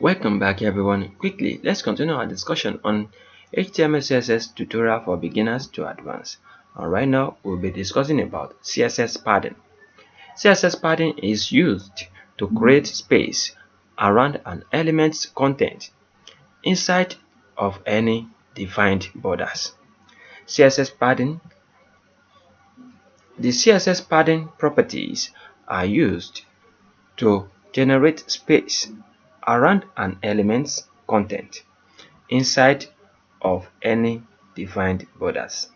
Welcome back everyone. Quickly, let's continue our discussion on HTML CSS tutorial for beginners to advanced. And right now, we'll be discussing about CSS padding. CSS padding is used to create space around an element's content inside of any defined borders. CSS padding. The CSS padding properties are used to generate space around an element's content inside of any defined borders.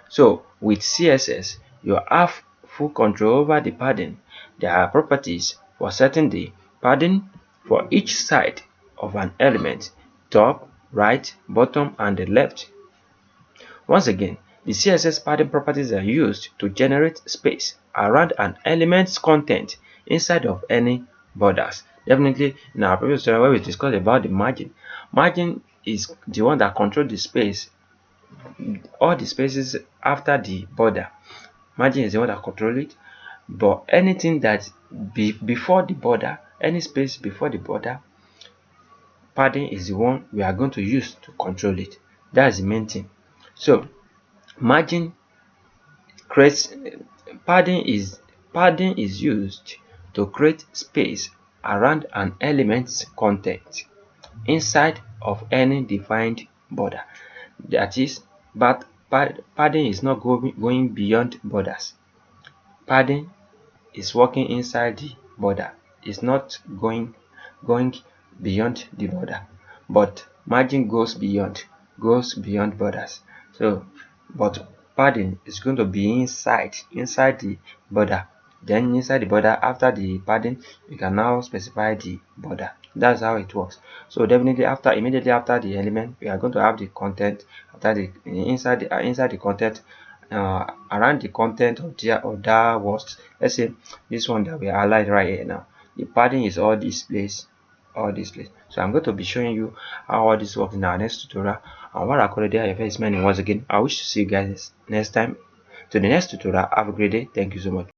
So with CSS, you have full control over the padding. There are properties for setting the padding for each side of an element: top, right, bottom, and the left. Once again, the CSS padding properties are used to generate space around an element's content inside of any borders. Definitely, in our previous tutorial where we discussed about the margin is the one that controls the space, all the spaces after the border. Margin is the one that controls it, but anything that before the border, any space before the border, padding is the one we are going to use to control it. That's the main thing. So margin creates padding is used to create space around an element's content inside of any defined border. That is, but padding is not going beyond borders. Padding is working inside the border. It's not going beyond the border. But margin goes beyond borders. So, but padding is going to be inside the border. Then inside the border, after the padding, you can now specify the border. That's how it works. So definitely immediately after the element, we are going to have the content. After the inside the content, around the content of that words. Let's say this one that we highlight right here now. The padding is all this place. So I'm going to be showing you how all this works in our next tutorial. Anwar akorede ayofe is my name once again. I wish to see you guys next time. To the next tutorial. Have a great day. Thank you so much.